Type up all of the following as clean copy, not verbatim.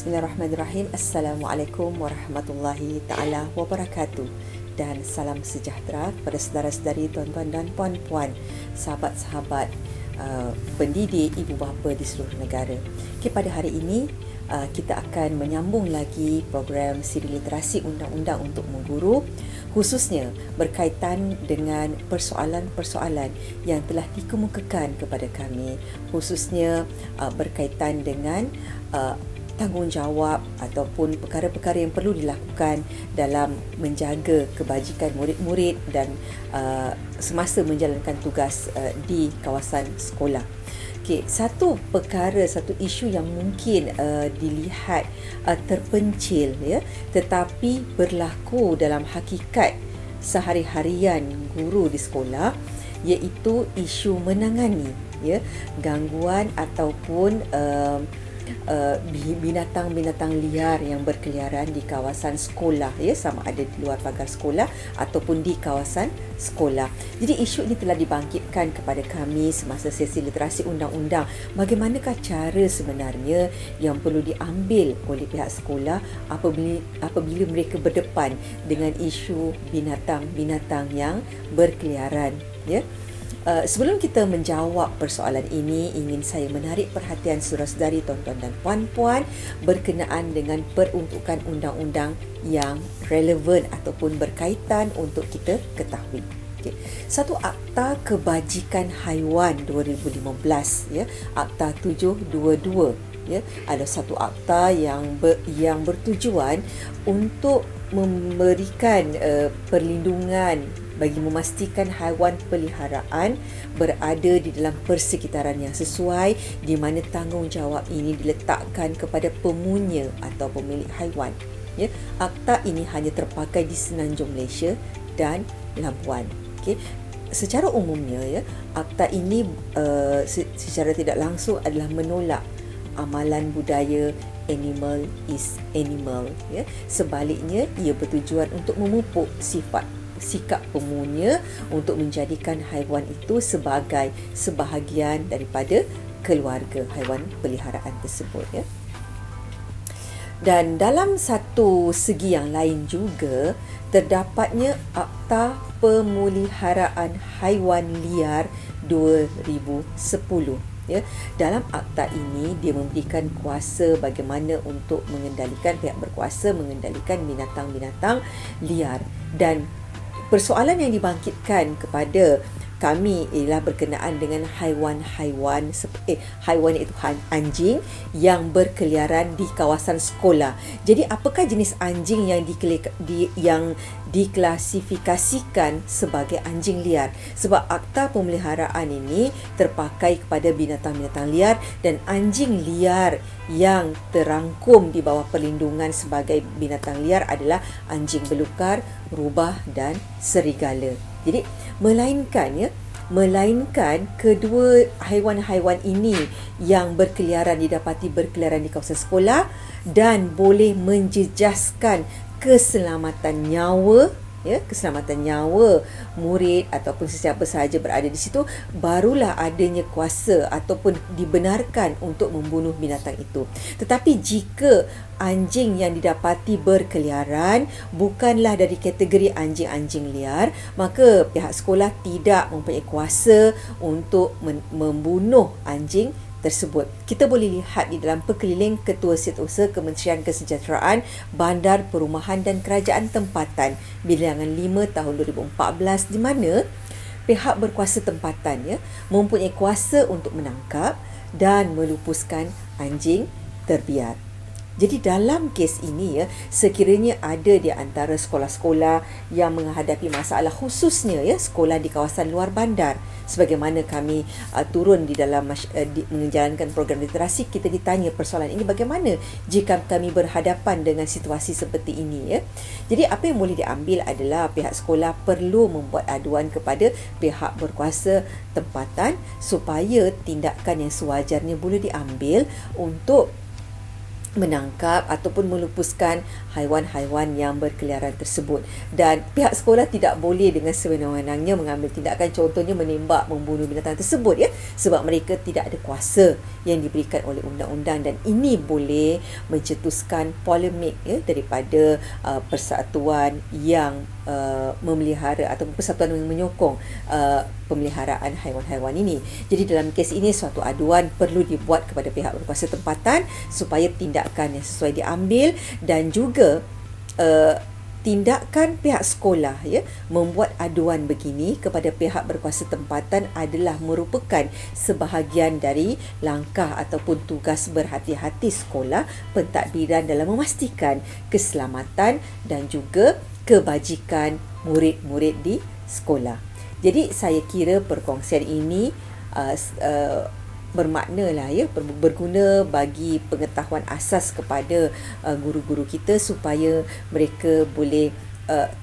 Bismillahirrahmanirrahim. Assalamualaikum warahmatullahi ta'ala wabarakatuh. Dan salam sejahtera kepada saudara-saudari, tuan-tuan dan puan-puan, sahabat-sahabat pendidik, ibu bapa di seluruh negara. Okay, pada hari ini kita akan menyambung lagi program siri literasi undang-undang untuk mengguru, khususnya berkaitan dengan persoalan-persoalan yang telah dikemukakan kepada kami, khususnya berkaitan dengan tanggungjawab ataupun perkara-perkara yang perlu dilakukan dalam menjaga kebajikan murid-murid dan semasa menjalankan tugas di kawasan sekolah. Okay, satu isu yang mungkin dilihat terpencil, ya, tetapi berlaku dalam hakikat sehari-harian guru di sekolah, iaitu isu menangani, ya, gangguan ataupun binatang-binatang liar yang berkeliaran di kawasan sekolah, ya, sama ada di luar pagar sekolah ataupun di kawasan sekolah. Jadi isu ini telah dibangkitkan kepada kami semasa sesi literasi undang-undang. Bagaimanakah cara sebenarnya yang perlu diambil oleh pihak sekolah apabila mereka berdepan dengan isu binatang-binatang yang berkeliaran, ya. Sebelum kita menjawab persoalan ini, ingin saya menarik perhatian saudara-saudari, tuan-tuan dan puan-puan berkenaan dengan peruntukan undang-undang yang relevan ataupun berkaitan untuk kita ketahui. Okay. Satu Akta Kebajikan Haiwan 2015, ya, Akta 722, ya, ada satu akta yang bertujuan untuk memberikan perlindungan bagi memastikan haiwan peliharaan berada di dalam persekitaran yang sesuai, di mana tanggungjawab ini diletakkan kepada pemunya atau pemilik haiwan. Ya, akta ini hanya terpakai di Semenanjung Malaysia dan Labuan. Okay. Secara umumnya, ya, akta ini secara tidak langsung adalah menolak amalan budaya animal is animal. Ya. Sebaliknya, ia bertujuan untuk memupuk sikap pemunya untuk menjadikan haiwan itu sebagai sebahagian daripada keluarga haiwan peliharaan tersebut, ya. Dan dalam satu segi yang lain juga, terdapatnya Akta Pemeliharaan Haiwan Liar 2010. Ya, dalam akta ini dia memberikan kuasa bagaimana untuk pihak berkuasa mengendalikan binatang-binatang liar, dan persoalan yang dibangkitkan kepada kami ialah berkenaan dengan haiwan iaitu anjing yang berkeliaran di kawasan sekolah. Jadi apakah jenis anjing yang diklasifikasikan sebagai anjing liar? Sebab akta pemeliharaan ini terpakai kepada binatang-binatang liar, dan anjing liar yang terangkum di bawah perlindungan sebagai binatang liar adalah anjing belukar, rubah dan serigala. Jadi melainkan kedua haiwan-haiwan ini yang didapati berkeliaran di kawasan sekolah dan boleh menjejaskan keselamatan nyawa murid ataupun sesiapa sahaja berada di situ, barulah adanya kuasa ataupun dibenarkan untuk membunuh binatang itu. Tetapi jika anjing yang didapati berkeliaran bukanlah dari kategori anjing-anjing liar, maka pihak sekolah tidak mempunyai kuasa untuk membunuh anjing tersebut. Kita boleh lihat di dalam perkeliling Ketua Setiausaha Kementerian Kesejahteraan, Bandar, Perumahan dan Kerajaan Tempatan Bilangan 5 tahun 2014, di mana pihak berkuasa tempatan, ya, mempunyai kuasa untuk menangkap dan melupuskan anjing terbiar. Jadi dalam kes ini, ya, sekiranya ada di antara sekolah-sekolah yang menghadapi masalah, khususnya, ya, sekolah di kawasan luar bandar, sebagaimana kami turun di dalam menjalankan program literasi, kita ditanya persoalan ini bagaimana jika kami berhadapan dengan situasi seperti ini, ya. Jadi apa yang boleh diambil adalah pihak sekolah perlu membuat aduan kepada pihak berkuasa tempatan supaya tindakan yang sewajarnya boleh diambil untuk menangkap ataupun melupuskan haiwan-haiwan yang berkeliaran tersebut. Dan pihak sekolah tidak boleh dengan sewenang-wenangnya mengambil tindakan, contohnya menembak, membunuh binatang tersebut, ya, sebab mereka tidak ada kuasa yang diberikan oleh undang-undang, dan ini boleh mencetuskan polemik, ya, daripada persatuan yang memelihara atau persatuan yang menyokong pemeliharaan haiwan-haiwan ini. Jadi dalam kes ini suatu aduan perlu dibuat kepada pihak berkuasa tempatan supaya tindakan yang sesuai diambil, dan juga tindakan pihak sekolah, ya, membuat aduan begini kepada pihak berkuasa tempatan adalah merupakan sebahagian dari langkah ataupun tugas berhati-hati sekolah pentadbiran dalam memastikan keselamatan dan juga kebajikan murid-murid di sekolah. Jadi saya kira perkongsian ini bermakna lah, ya, berguna bagi pengetahuan asas kepada guru-guru kita supaya mereka boleh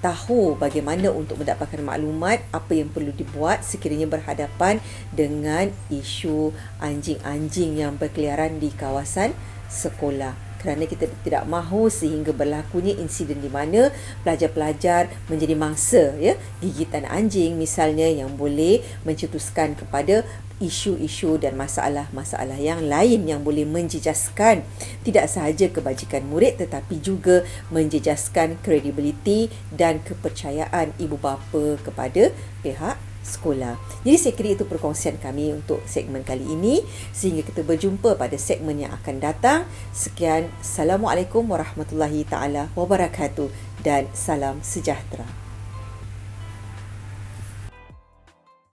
tahu bagaimana untuk mendapatkan maklumat apa yang perlu dibuat sekiranya berhadapan dengan isu anjing-anjing yang berkeliaran di kawasan sekolah. Kerana kita tidak mahu sehingga berlakunya insiden di mana pelajar-pelajar menjadi mangsa, ya, gigitan anjing misalnya, yang boleh mencetuskan kepada isu-isu dan masalah-masalah yang lain yang boleh menjejaskan tidak sahaja kebajikan murid tetapi juga menjejaskan kredibiliti dan kepercayaan ibu bapa kepada pihak sekolah. Jadi saya kira itu perkongsian kami untuk segmen kali ini. Sehingga kita berjumpa pada segmen yang akan datang. Sekian. Assalamualaikum warahmatullahi taala wabarakatuh dan salam sejahtera.